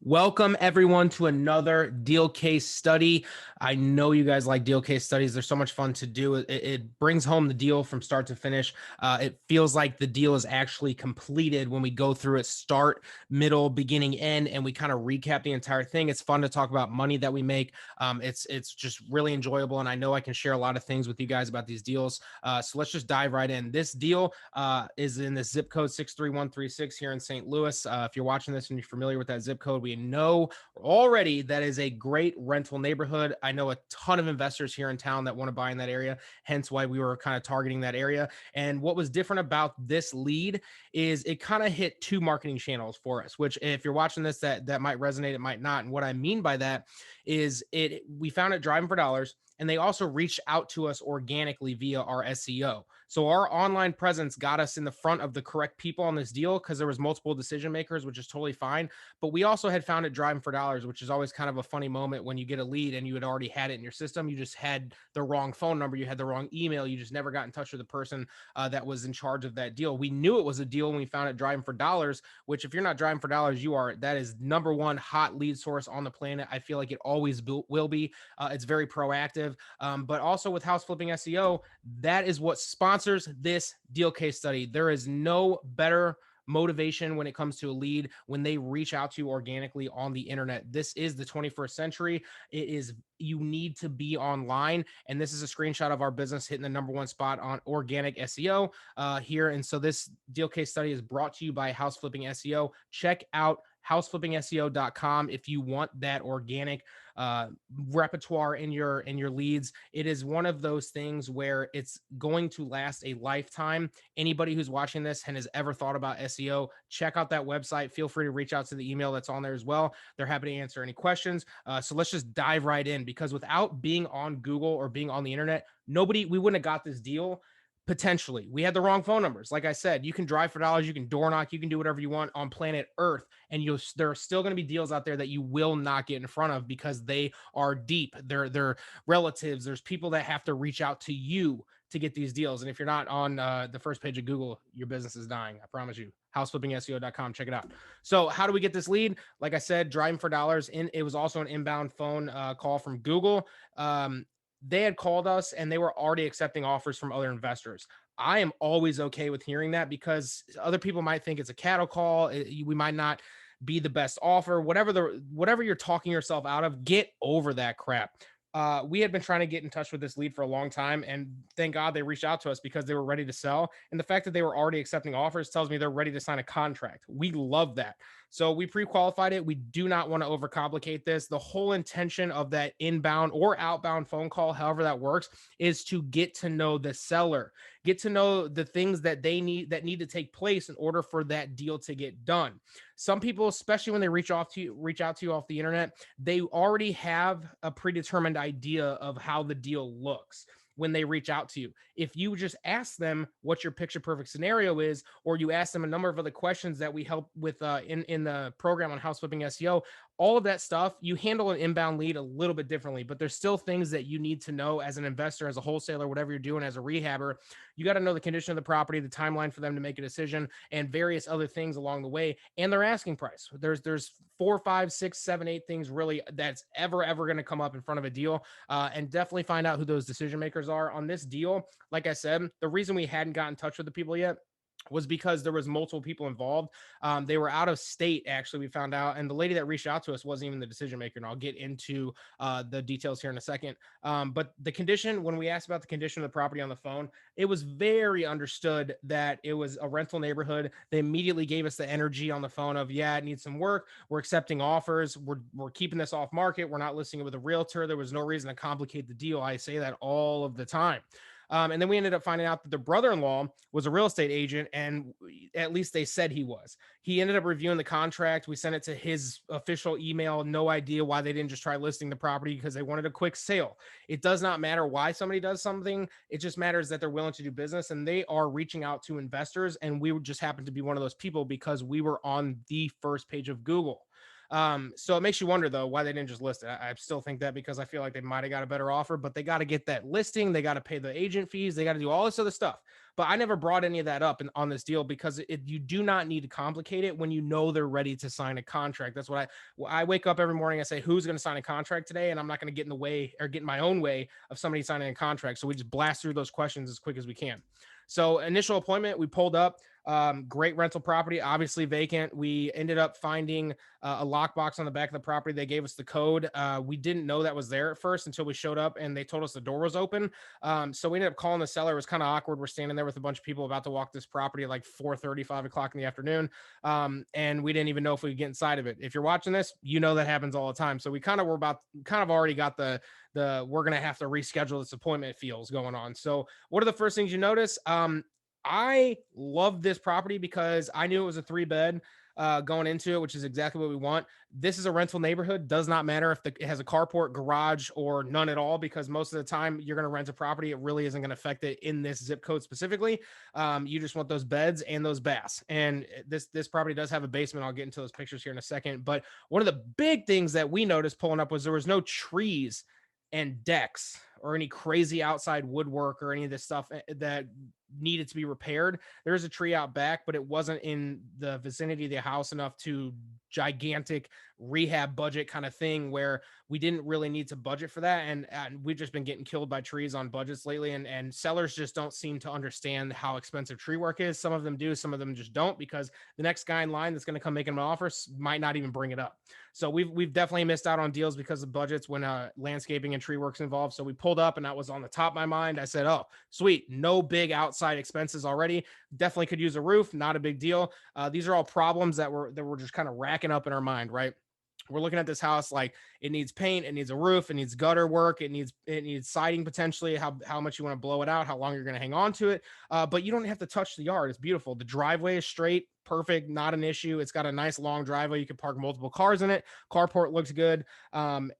Welcome everyone to another deal case study. I know you guys like deal case studies. They're so much fun to do. It brings home the deal from start to finish. It feels like the deal is actually completed when we go through it, start, middle, beginning, end, and we kind of recap the entire thing. It's fun to talk about money that we make. It's just really enjoyable, and I know I can share a lot of things with you guys about these deals. So let's just dive right in. This deal is in the zip code 63136 here in St. Louis. If you're watching this and you're familiar with that zip code, we know already that is a great rental neighborhood. I know a ton of investors here in town that want to buy in that area, hence why we were kind of targeting that area. And what was different about this lead is it kind of hit two marketing channels for us, which if you're watching this, that might resonate, it might not. And what I mean by that is we found it driving for dollars. And they also reached out to us organically via our SEO. So our online presence got us in the front of the correct people on this deal because there was multiple decision makers, which is totally fine. But we also had found it driving for dollars, which is always kind of a funny moment when you get a lead and you had already had it in your system. You just had the wrong phone number, you had the wrong email, you just never got in touch with the person that was in charge of that deal. We knew it was a deal when we found it driving for dollars, which if you're not driving for dollars, that is number one hot lead source on the planet. I feel like it always will be. It's very proactive. But also with house flipping SEO, that is what sponsors this deal case study. There is no better motivation when it comes to a lead when they reach out to you organically on the internet. This is the 21st century. You need to be online, and this is a screenshot of our business hitting the number one spot on organic SEO here. And so this deal case study is brought to you by House Flipping SEO. Check out houseflippingseo.com if you want that organic repertoire in your leads. It is one of those things where it's going to last a lifetime. Anybody who's watching this and has ever thought about SEO, check out that website. Feel free to reach out to the email that's on there as well. They're happy to answer any questions. So let's just dive right in, because without being on Google or being on the internet, we wouldn't have got this deal. Potentially, we had the wrong phone numbers. Like I said, you can drive for dollars, you can door knock, you can do whatever you want on planet Earth, and there are still going to be deals out there that you will not get in front of because they are deep. They're relatives. There's people that have to reach out to you to get these deals. And if you're not on the first page of Google, your business is dying. I promise you. Houseflippingseo.com. Check it out. So, how do we get this lead? Like I said, driving for dollars. It was also an inbound phone call from Google. They had called us and they were already accepting offers from other investors. I am always okay with hearing that because other people might think it's a cattle call. We might not be the best offer. Whatever you're talking yourself out of, get over that crap. We had been trying to get in touch with this lead for a long time, and thank God they reached out to us because they were ready to sell. And the fact that they were already accepting offers tells me they're ready to sign a contract. We love that. So we pre-qualified it. We do not want to overcomplicate this. The whole intention of that inbound or outbound phone call, however that works, is to get to know the seller, get to know the things that need to take place in order for that deal to get done. Some people, especially when they reach out to you off the internet, they already have a predetermined idea of how the deal looks when they reach out to you. If you just ask them what your picture perfect scenario is, or you ask them a number of other questions that we help with in the program on house flipping SEO, all of that stuff, you handle an inbound lead a little bit differently, but there's still things that you need to know as an investor, as a wholesaler, whatever you're doing as a rehabber. You got to know the condition of the property, the timeline for them to make a decision, and various other things along the way, and their asking price. There's 4, 5, 6, 7, 8 things really that's ever going to come up in front of a deal, and definitely find out who those decision makers are on this deal. Like I said, the reason we hadn't gotten in touch with the people yet was because there was multiple people involved. They were out of state, actually, we found out. And the lady that reached out to us wasn't even the decision maker. And I'll get into the details here in a second. But the condition, when we asked about the condition of the property on the phone, it was very understood that it was a rental neighborhood. They immediately gave us the energy on the phone of, yeah, it needs some work. We're accepting offers. We're keeping this off market. We're not listing it with a realtor. There was no reason to complicate the deal. I say that all of the time. And then we ended up finding out that the brother-in-law was a real estate agent, and at least they said he was. He ended up reviewing the contract. We sent it to his official email. No idea why they didn't just try listing the property, because they wanted a quick sale. It does not matter why somebody does something. It just matters that they're willing to do business, and they are reaching out to investors, and we just happened to be one of those people because we were on the first page of Google. So it makes you wonder though why they didn't just list it. I still think that because I feel like they might have got a better offer, but they got to get that listing, they got to pay the agent fees, they got to do all this other stuff. But I never brought any of that up on this deal because you do not need to complicate it when you know they're ready to sign a contract. That's what I wake up every morning. I say, who's going to sign a contract today? And I'm not going to get in the way or get in my own way of somebody signing a contract. So we just blast through those questions as quick as we can. So initial appointment, we pulled up. Great rental property, obviously vacant. We ended up finding a lockbox on the back of the property. They gave us the code. We didn't know that was there at first until we showed up and they told us the door was open. So we ended up calling the seller. It was kind of awkward. We're standing there with a bunch of people about to walk this property at like 4:30, 5 o'clock in the afternoon. And we didn't even know if we could get inside of it. If you're watching this, you know that happens all the time. So we kind of already got the we're going to have to reschedule this appointment feels going on. So what are the first things you notice? I love this property because I knew it was a 3-bed going into it, which is exactly what we want. This is a rental neighborhood. Does not matter if it has a carport, garage, or none at all, because most of the time you're going to rent a property. It really isn't going to affect it in this zip code specifically. You just want those beds and those baths. And this property does have a basement. I'll get into those pictures here in a second. But one of the big things that we noticed pulling up was there was no trees and decks or any crazy outside woodwork or any of this stuff that needed to be repaired. There's a tree out back, but it wasn't in the vicinity of the house enough to gigantic rehab budget kind of thing where we didn't really need to budget for that. And we've just been getting killed by trees on budgets lately. And sellers just don't seem to understand how expensive tree work is. Some of them do, some of them just don't, because the next guy in line that's going to come make them an offer might not even bring it up. So we've definitely missed out on deals because of budgets when landscaping and tree work's involved. So we pulled up and that was on the top of my mind. I said, oh, sweet. No big outside expenses already. Definitely could use a roof. Not a big deal. These are all problems that we're just kind of racking up in our mind, right? We're looking at this house like it needs paint, it needs a roof, it needs gutter work, it needs siding potentially, how much you want to blow it out, how long you're going to hang on to it. But you don't have to touch the yard. It's beautiful. The driveway is straight, perfect, not an issue. It's got a nice long driveway. You can park multiple cars in it. Carport looks good. And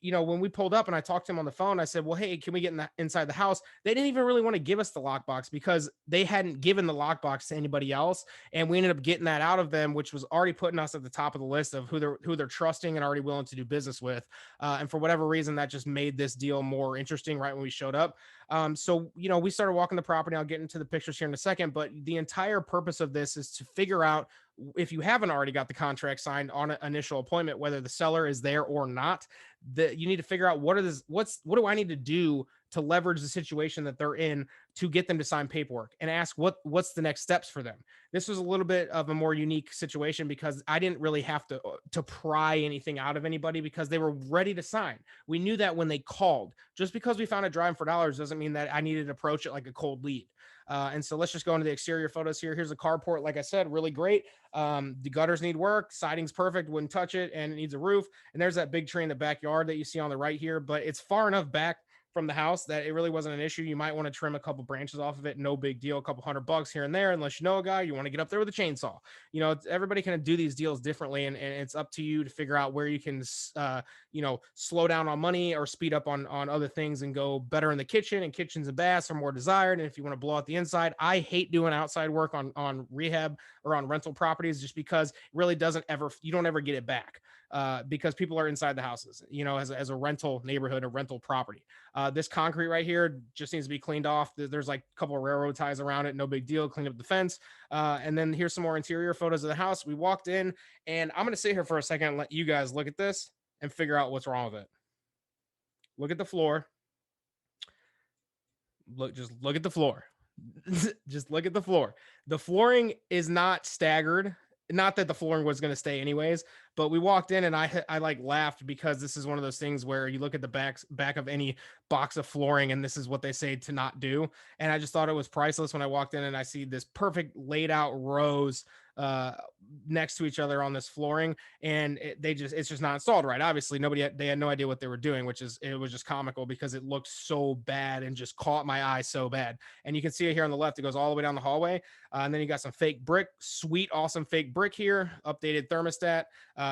when we pulled up and I talked to him on the phone, I said, well, hey, can we get inside the house? They didn't even really want to give us the lockbox because they hadn't given the lockbox to anybody else. And we ended up getting that out of them, which was already putting us at the top of the list of who they're trusting and already willing to do business with. And for whatever reason, that just made this deal more interesting right when we showed up. So we started walking the property. I'll get into the pictures here in a second, but the entire purpose of this is to figure out, if you haven't already got the contract signed on an initial appointment, whether the seller is there or not, that you need to figure out what do I need to do to leverage the situation that they're in to get them to sign paperwork, and ask what's the next steps for them. This was a little bit of a more unique situation because I didn't really have to pry anything out of anybody because they were ready to sign. We knew that when they called. Just because we found it driving for dollars doesn't mean that I needed to approach it like a cold lead. And so let's just go into the exterior photos here. Here's a carport. Like I said, really great. The gutters need work. Siding's perfect. Wouldn't touch it. And it needs a roof. And there's that big tree in the backyard that you see on the right here, but it's far enough back from the house that it really wasn't an issue. You might want to trim a couple branches off of it. No big deal. A couple $100 here and there, unless you know a guy, you want to get up there with a chainsaw. Everybody can do these deals differently, and it's up to you to figure out where you can, slow down on money or speed up on other things and go better in the kitchen. And kitchens and baths are more desired. And if you want to blow out the inside, I hate doing outside work on rehab or on rental properties just because it really you don't ever get it back. Because people are inside the houses, as a rental neighborhood, a rental property. This concrete right here just needs to be cleaned off. There's like a couple of railroad ties around it. No big deal. Clean up the fence. And then here's some more interior photos of the house. We walked in, and I'm going to sit here for a second and let you guys look at this and figure out what's wrong with it. Look at the floor. Just look at the floor. Just look at the floor. The flooring is not staggered. Not that the flooring was going to stay anyways, but we walked in and I like laughed because this is one of those things where you look at the back of any box of flooring and this is what they say to not do. And I just thought it was priceless when I walked in and I see this perfect laid out rows next to each other on this flooring, and it's just not installed right. Obviously they had no idea what they were doing, it was just comical because it looked so bad and just caught my eye so bad. And you can see it here on the left. It goes all the way down the hallway. And then you got some fake brick, sweet, awesome fake brick here, updated thermostat,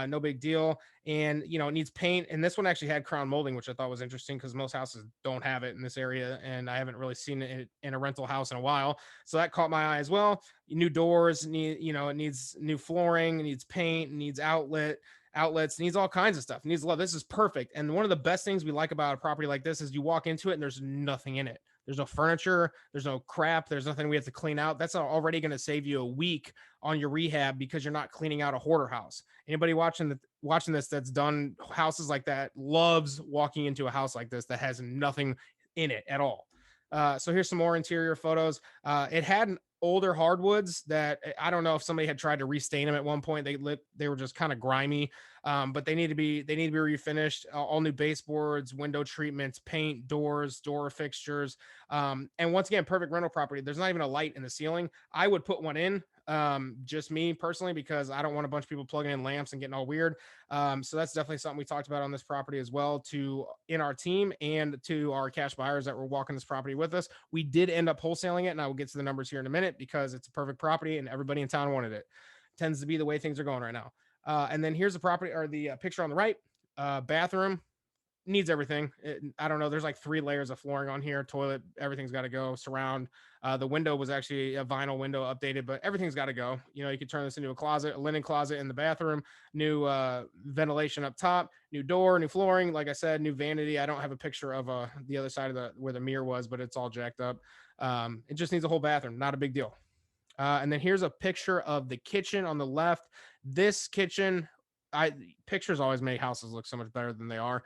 no big deal. And it needs paint. And this one actually had crown molding, which I thought was interesting because most houses don't have it in this area. And I haven't really seen it in a rental house in a while. So that caught my eye as well. New doors, it needs new flooring, it needs paint, it needs outlet. outlets, needs all kinds of stuff, needs love. This is perfect. And one of the best things we like about a property like this is you walk into it and there's nothing in it. There's no furniture, there's no crap, there's nothing we have to clean out. That's already going to save you a week on your rehab because you're not cleaning out a hoarder house. Anybody watching this that's done houses like that loves walking into a house like this that has nothing in it at all. So here's some more interior photos. It had older hardwoods that I don't know if somebody had tried to restain them at one point. They were just kind of grimy, but they need to be refinished. All new baseboards, window treatments, paint, doors, door fixtures, and once again, perfect rental property. There's not even a light in the ceiling. I would put one in, just me personally, because I don't want a bunch of people plugging in lamps and getting all weird. So that's definitely something we talked about on this property as well, to in our team and to our cash buyers that were walking this property with us. We did end up wholesaling it, and I will get to the numbers here in a minute because it's a perfect property and everybody in town wanted it. Tends to be the way things are going right now. And then here's the property, or the picture on the right. Bathroom needs everything. I don't know. There's like 3 layers of flooring on here. Toilet, everything's got to go. Surround. The window was actually a vinyl window updated, but everything's got to go. You know, you could turn this into a closet, a linen closet in the bathroom. New ventilation up top. New door, new flooring. Like I said, new vanity. I don't have a picture of the other side of where the mirror was, but it's all jacked up. It just needs a whole bathroom. Not a big deal. And then here's a picture of the kitchen on the left. This kitchen, pictures always make houses look so much better than they are.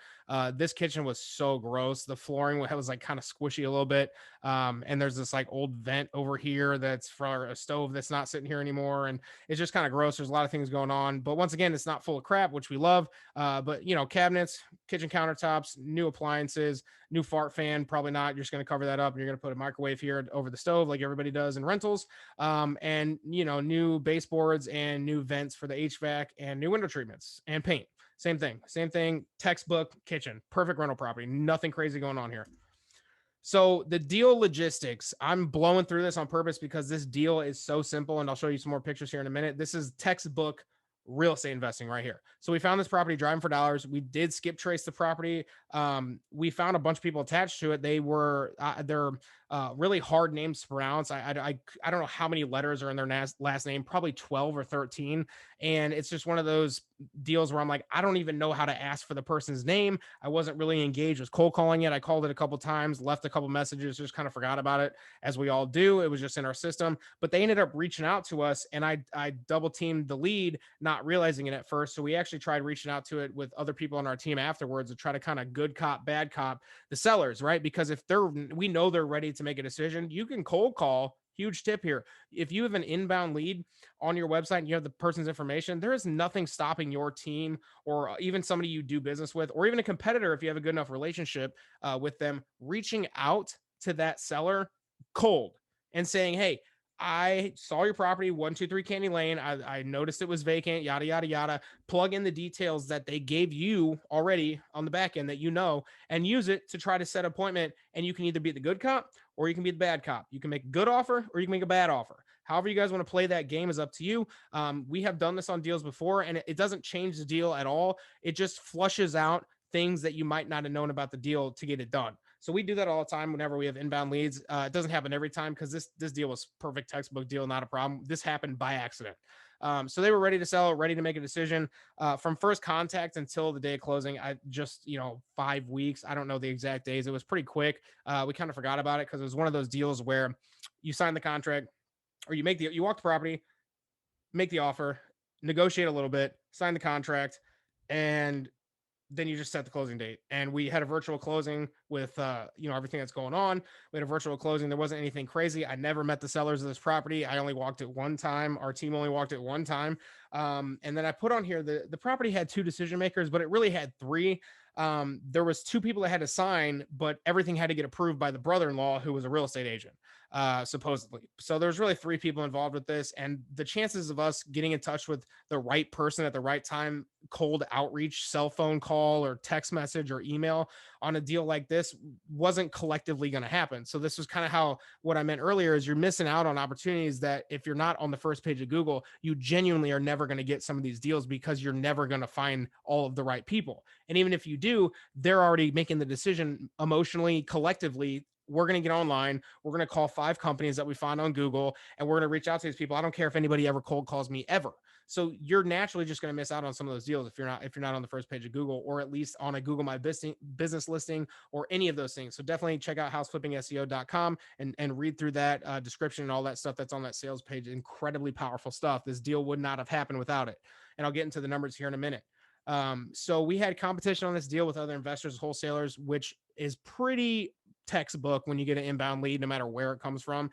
This kitchen was so gross. The flooring was like kind of squishy a little bit. And there's this like old vent over here that's for a stove that's not sitting here anymore. And it's just kind of gross. There's a lot of things going on, but once again, it's not full of crap, which we love. But you know, cabinets, kitchen countertops, new appliances, new fart fan. Probably not. You're just going to cover that up and you're going to put a microwave here over the stove like everybody does in rentals. And you know, new baseboards and new vents for the HVAC and new window treatments and paint. Same thing. Textbook kitchen, perfect rental property. Nothing crazy going on here. So the deal logistics, I'm blowing through this on purpose because this deal is so simple, and I'll show you some more pictures here in a minute. This is textbook real estate investing right here. So we found this property driving for dollars. We did skip trace the property. We found a bunch of people attached to it. They're really hard names to pronounce. I don't know how many letters are in their last name, probably 12 or 13. And it's just one of those deals where I'm like, I don't even know how to ask for the person's name. I wasn't really engaged with cold calling it. I called it a couple times, left a couple messages, just kind of forgot about it, as we all do. It was just in our system, but they ended up reaching out to us, and I double teamed the lead, not realizing it at first. So we actually tried reaching out to it with other people on our team afterwards to try to kind of good cop, bad cop the sellers, right? Because if we know they're ready to make a decision, you can cold call. Huge tip here. If you have an inbound lead on your website and you have the person's information, there is nothing stopping your team, or even somebody you do business with, or even a competitor, if you have a good enough relationship with them, reaching out to that seller cold and saying, hey, I saw your property, 123 Candy Lane. I noticed it was vacant, yada, yada, yada. Plug in the details that they gave you already on the back end that you know, and use it to try to set an appointment. And you can either be the good cop or you can be the bad cop. You can make a good offer or you can make a bad offer. However you guys want to play that game is up to you. We have done this on deals before, and it doesn't change the deal at all. It just flushes out things that you might not have known about the deal to get it done. So we do that all the time whenever we have inbound leads. It doesn't happen every time because this deal was perfect textbook deal, not a problem. This happened by accident. So they were ready to sell, ready to make a decision. From first contact until the day of closing, I just, 5 weeks. I don't know the exact days. It was pretty quick. We kind of forgot about it because it was one of those deals where you sign the contract, or you walk the property, make the offer, negotiate a little bit, sign the contract, and then you just set the closing date. And we had a virtual closing with, everything that's going on. We had a virtual closing. There wasn't anything crazy. I never met the sellers of this property. I only walked it one time. Our team only walked it one time. And then I put on here, the property had 2 decision makers, but it really had 3. There was 2 people that had to sign, but everything had to get approved by the brother-in-law, who was a real estate agent, supposedly. So there's really 3 people involved with this. And the chances of us getting in touch with the right person at the right time, cold outreach, cell phone call or text message or email on a deal like this, wasn't collectively going to happen. So this was kind of how, what I meant earlier is you're missing out on opportunities that if you're not on the first page of Google, you genuinely are never going to get some of these deals because you're never going to find all of the right people. And even if you do, they're already making the decision emotionally, collectively. We're going to get online. We're going to call 5 companies that we find on Google, and we're going to reach out to these people. I don't care if anybody ever cold calls me ever. So you're naturally just going to miss out on some of those deals if you're not on the first page of Google, or at least on a Google My Business listing or any of those things. So definitely check out houseflippingseo.com and read through that description and all that stuff that's on that sales page. Incredibly powerful stuff. This deal would not have happened without it. And I'll get into the numbers here in a minute. So we had competition on this deal with other investors, wholesalers, which is pretty textbook when you get an inbound lead, no matter where it comes from,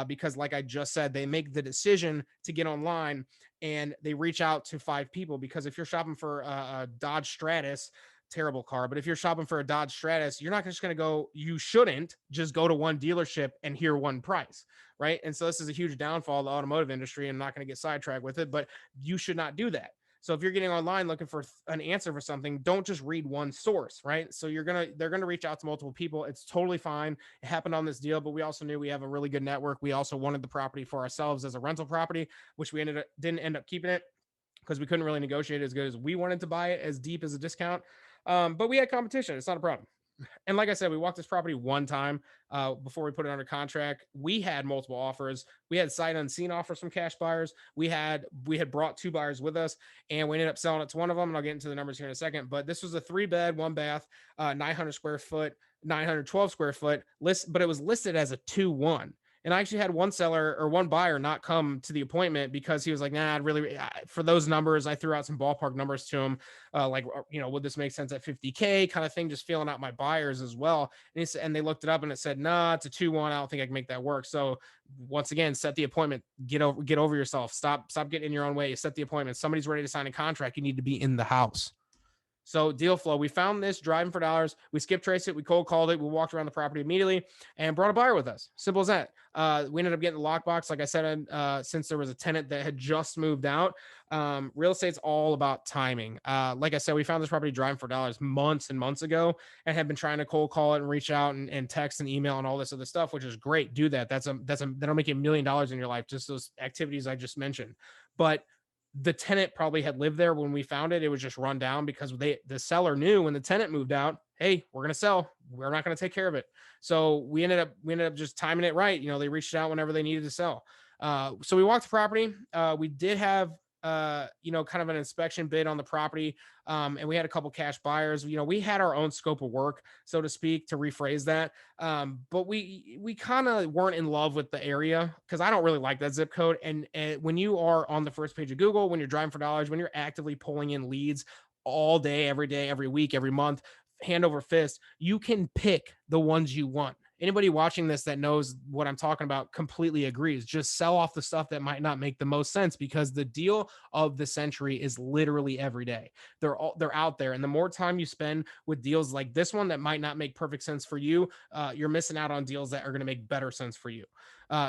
because like I just said, they make the decision to get online and they reach out to 5 people. Because if you're shopping for a Dodge Stratus, terrible car, but if you're shopping for a Dodge Stratus, you're not just going to go, you shouldn't just go to one dealership and hear one price, right? And so this is a huge downfall of the automotive industry. I'm not going to get sidetracked with it, but you should not do that. So if you're getting online looking for an answer for something, don't just read one source, right? So they're gonna reach out to multiple people. It's totally fine. It happened on this deal, but we also knew we have a really good network. We also wanted the property for ourselves as a rental property, which we didn't end up keeping it because we couldn't really negotiate as good as we wanted to buy it, as deep as a discount. But we had competition. It's not a problem. And like I said, we walked this property one time before we put it under contract. We had multiple offers. We had sight unseen offers from cash buyers. We had brought 2 buyers with us, and we ended up selling it to one of them. And I'll get into the numbers here in a second. But this was a 3-bed, 1-bath, 900 square foot, 912 square foot list, but it was listed as a 2-1. And I actually had one buyer not come to the appointment because he was like, nah, for those numbers, I threw out some ballpark numbers to him. Would this make sense at 50K kind of thing, just feeling out my buyers as well. And they looked it up and it said, nah, it's a 2-1. I don't think I can make that work. So once again, set the appointment, get over yourself. Stop getting in your own way. Set the appointment. Somebody's ready to sign a contract. You need to be in the house. So deal flow, we found this driving for dollars. We skip traced it. We cold called it. We walked around the property immediately and brought a buyer with us. Simple as that. We ended up getting the lockbox. Like I said, since there was a tenant that had just moved out, real estate's all about timing. Like I said, we found this property driving for dollars months and months ago and have been trying to cold call it and reach out and text and email and all this other stuff, which is great. Do that. That'll make you $1 million in your life. Just those activities I just mentioned. But the tenant probably had lived there when we found it. It was just run down because the seller knew when the tenant moved out, hey, we're going to sell. We're not going to take care of it. So we ended up just timing it right. They reached out whenever they needed to sell. So we walked the property. We did have kind of an inspection bid on the property. And we had a couple cash buyers. We had our own scope of work, so to speak, to rephrase that. But we kind of weren't in love with the area because I don't really like that zip code. And when you are on the first page of Google, when you're driving for dollars, when you're actively pulling in leads all day, every week, every month, hand over fist, you can pick the ones you want. Anybody watching this that knows what I'm talking about completely agrees. Just sell off the stuff that might not make the most sense, because the deal of the century is literally every day. They're out there. And the more time you spend with deals like this one that might not make perfect sense for you, you're missing out on deals that are going to make better sense for you.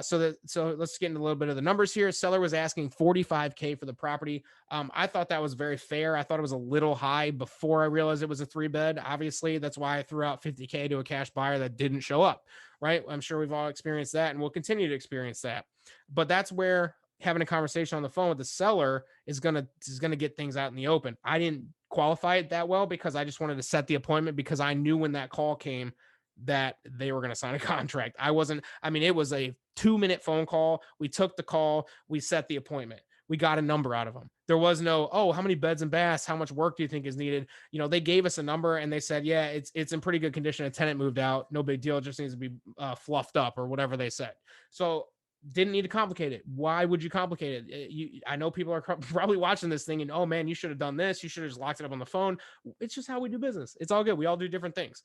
So let's get into a little bit of the numbers here. Seller was asking $45K for the property. I thought that was very fair. I thought it was a little high before I realized it was a 3-bed. Obviously, that's why I threw out $50K to a cash buyer that didn't show up, right? I'm sure we've all experienced that and we'll continue to experience that. But that's where having a conversation on the phone with the seller is gonna get things out in the open. I didn't qualify it that well because I just wanted to set the appointment, because I knew when that call came that they were going to sign a contract. It was a 2-minute phone call. We took the call, we set the appointment. We got a number out of them. There was no, oh, how many beds and baths? How much work do you think is needed? They gave us a number and they said, yeah, it's in pretty good condition. A tenant moved out. No big deal. It just needs to be fluffed up or whatever they said. So didn't need to complicate it. Why would you complicate it? I know people are probably watching this thing and, oh man, you should have done this. You should have just locked it up on the phone. It's just how we do business. It's all good. We all do different things.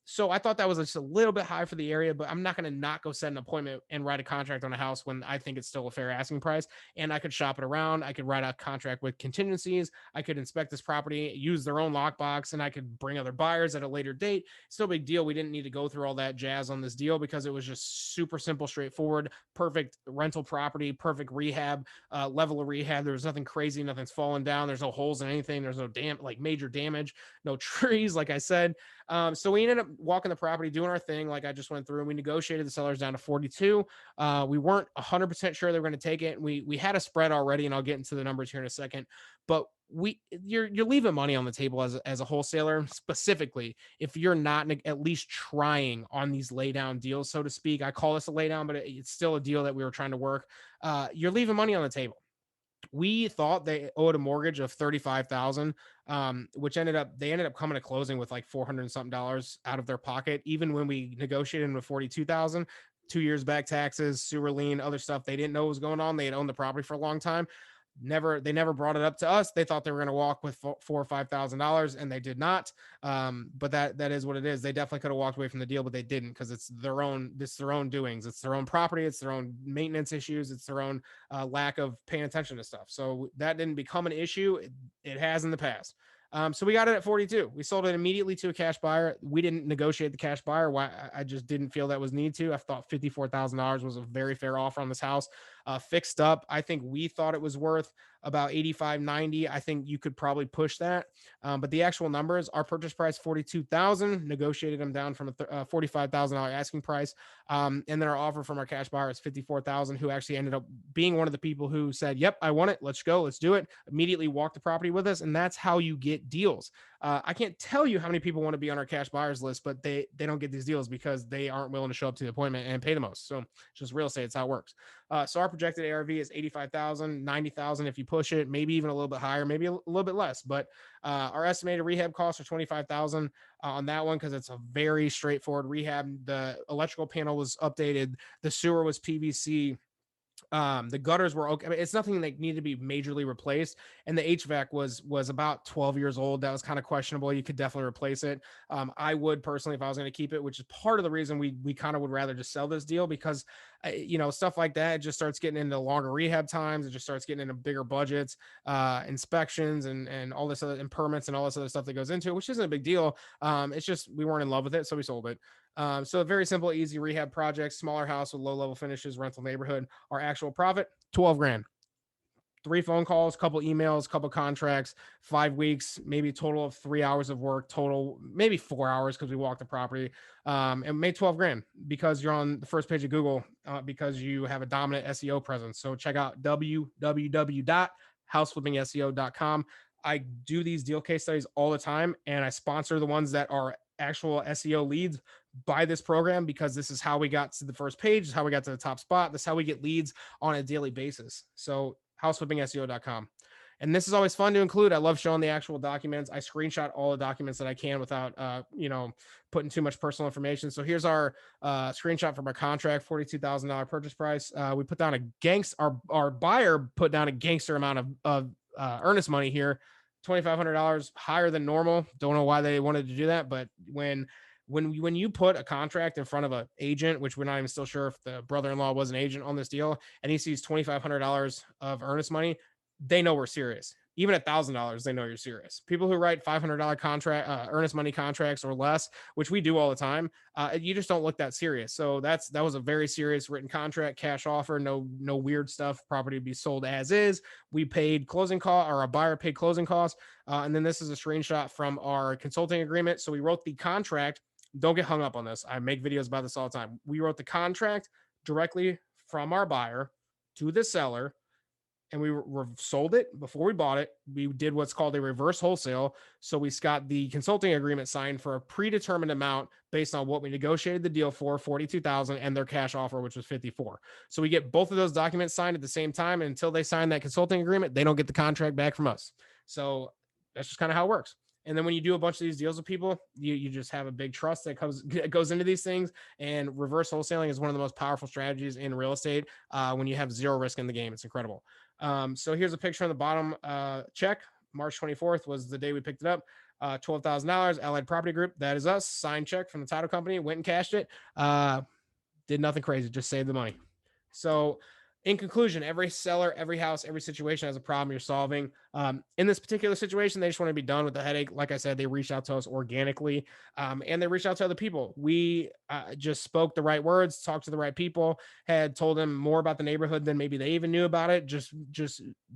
So I thought that was just a little bit high for the area, but I'm not going to not go set an appointment and write a contract on a house when I think it's still a fair asking price. And I could shop it around. I could write a contract with contingencies. I could inspect this property, use their own lockbox, and I could bring other buyers at a later date. Still a big deal. We didn't need to go through all that jazz on this deal because it was just super simple, straightforward, perfect rental property, perfect rehab, level of rehab. There was nothing crazy, nothing's fallen down. There's no holes in anything. There's no major damage, no trees, like I said. So we ended up walking the property, doing our thing, like I just went through, and we negotiated the sellers down to 42. We weren't 100% sure they were going to take it. We had a spread already, and I'll get into the numbers here in a second. But you're leaving money on the table as a wholesaler, specifically if you're not at least trying on these lay down deals, so to speak. I call this a lay down, but it's still a deal that we were trying to work. You're leaving money on the table. We thought they owed a mortgage of 35,000, which they ended up coming to closing with like 400 and something dollars out of their pocket. Even when we negotiated with 42,000, 2 years back taxes, sewer lien, other stuff they didn't know was going on. They had owned the property for a long time. They never brought it up to us. They thought they were going to walk with $4 or $5,000, and they did not. But that is what it is. They definitely could have walked away from the deal, but they didn't, because it's their own doings. It's their own property. It's their own maintenance issues. It's their own lack of paying attention to stuff. So that didn't become an issue. It has in the past. So we got it at 42. We sold it immediately to a cash buyer. We didn't negotiate the cash buyer. Why? I just didn't feel that was need to. I thought $54,000 was a very fair offer on this house. Fixed up. I think we thought it was worth about 85, 90. I think you could probably push that. But the actual numbers, our purchase price, 42,000, negotiated them down from a $45,000 asking price. And then our offer from our cash buyer is 54,000, who actually ended up being one of the people who said, yep, I want it. Let's go. Let's do it. Immediately walked the property with us. And that's how you get deals. I can't tell you how many people want to be on our cash buyers list, but they don't get these deals because they aren't willing to show up to the appointment and pay the most. So it's just real estate. It's how it works. So our projected ARV is 85,000, 90,000 if you push it, maybe even a little bit higher, maybe a little bit less. But our estimated rehab costs are 25,000 on that one, because it's a very straightforward rehab. The electrical panel was updated, the sewer was PVC. The gutters were okay. I mean, it's nothing that needed to be majorly replaced, and the HVAC was about 12 years old. That was kind of questionable. You could definitely replace it. I would personally, if I was going to keep it, which is part of the reason we kind of would rather just sell this deal, because stuff like that, it just starts getting into longer rehab times. It just starts getting into bigger budgets, inspections, and all this other, and permits and all this other stuff that goes into it, which isn't a big deal. It's just we weren't in love with it, so we sold it. So a very simple, easy rehab project, smaller house with low level finishes, rental neighborhood. Our actual profit, 12 grand. 3 phone calls, couple emails, couple contracts, 5 weeks, maybe a total of 3 hours of work total, maybe 4 hours because we walked the property, and made 12 grand because you're on the first page of Google, because you have a dominant SEO presence. So check out www.houseflippingseo.com. I do these deal case studies all the time, and I sponsor the ones that are actual SEO leads by this program, because this is how we got to the first page, this is how we got to the top spot, this is how we get leads on a daily basis. So houseflippingseo.com. And this is always fun to include. I love showing the actual documents. I screenshot all the documents that I can without, putting too much personal information. So here's our screenshot from our contract, $42,000 purchase price. We put down our buyer put down a gangster amount of earnest money here, $2,500 higher than normal. Don't know why they wanted to do that, but when you put a contract in front of an agent, which we're not even still sure if the brother-in-law was an agent on this deal, and he sees $2,500 of earnest money, they know we're serious. Even $1,000, they know you're serious. People who write $500 contract, earnest money contracts or less, which we do all the time, you just don't look that serious. So that was a very serious written contract, cash offer, no weird stuff. Property to be sold as is. We paid closing cost, or a buyer paid closing costs, and then this is a screenshot from our consulting agreement. So we wrote the contract. Don't get hung up on this. I make videos about this all the time. We wrote the contract directly from our buyer to the seller, and we sold it before we bought it. We did what's called a reverse wholesale. So we got the consulting agreement signed for a predetermined amount based on what we negotiated the deal for, 42,000, and their cash offer, which was 54. So we get both of those documents signed at the same time. And until they sign that consulting agreement, they don't get the contract back from us. So that's just kind of how it works. And then when you do a bunch of these deals with people, you just have a big trust that goes into these things. And reverse wholesaling is one of the most powerful strategies in real estate when you have zero risk in the game. It's incredible. So here's a picture on the bottom. Check. March 24th was the day we picked it up. $12,000. Allied Property Group. That is us. Signed check from the title company. Went and cashed it. Did nothing crazy. Just saved the money. So in conclusion, every seller, every house, every situation has a problem you're solving. In this particular situation, they just want to be done with the headache. Like I said, they reached out to us organically, and they reached out to other people. We just spoke the right words, talked to the right people, had told them more about the neighborhood than maybe they even knew about it, just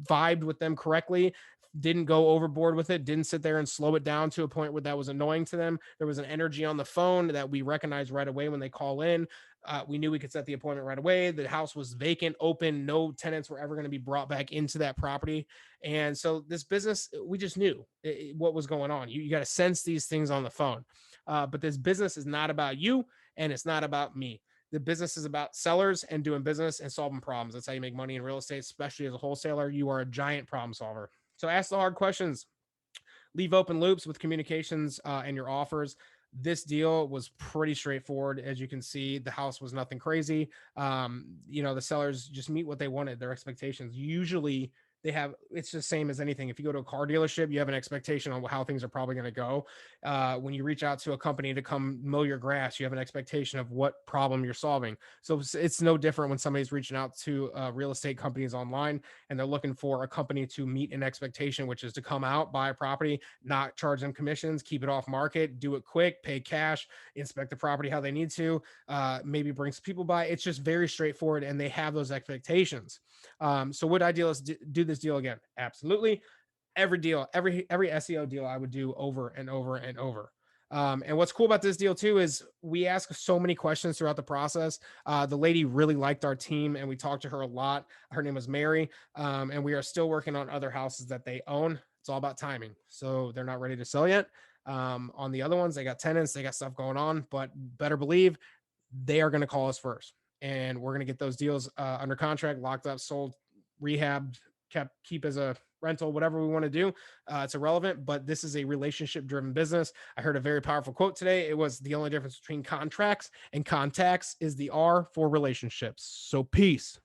vibed with them correctly, didn't go overboard with it, didn't sit there and slow it down to a point where that was annoying to them. There was an energy on the phone that we recognized right away when they call in. We knew we could set the appointment right away. The house was vacant, open. No tenants were ever going to be brought back into that property. And so this business, we just knew what was going on. You got to sense these things on the phone. But this business is not about you, and it's not about me. The business is about sellers and doing business and solving problems. That's how you make money in real estate, especially as a wholesaler. You are a giant problem solver. So ask the hard questions, leave open loops with communications and your offers. This deal was pretty straightforward. As you can see, the house was nothing crazy. The sellers just meet what they wanted, their expectations. Usually they have, it's the same as anything. If you go to a car dealership, you have an expectation on how things are probably going to go. When you reach out to a company to come mow your grass, you have an expectation of what problem you're solving. So it's no different when somebody's reaching out to real estate companies online and they're looking for a company to meet an expectation, which is to come out, buy a property, not charge them commissions, keep it off market, do it quick, pay cash, inspect the property how they need to, maybe bring some people by. It's just very straightforward, and they have those expectations. So would I do this deal again? Absolutely. Every deal, every SEO deal I would do over and over and over. And what's cool about this deal too is we ask so many questions throughout the process. The lady really liked our team, and we talked to her a lot. Her name was Mary, and we are still working on other houses that they own. It's all about timing, so they're not ready to sell yet. On the other ones, they got tenants, they got stuff going on, but better believe they are going to call us first, and we're going to get those deals under contract, locked up, sold, rehabbed, keep as a rental, whatever we want to do. It's irrelevant, but this is a relationship driven business. I heard a very powerful quote today. It was, the only difference between contracts and contacts is the R for relationships. So peace.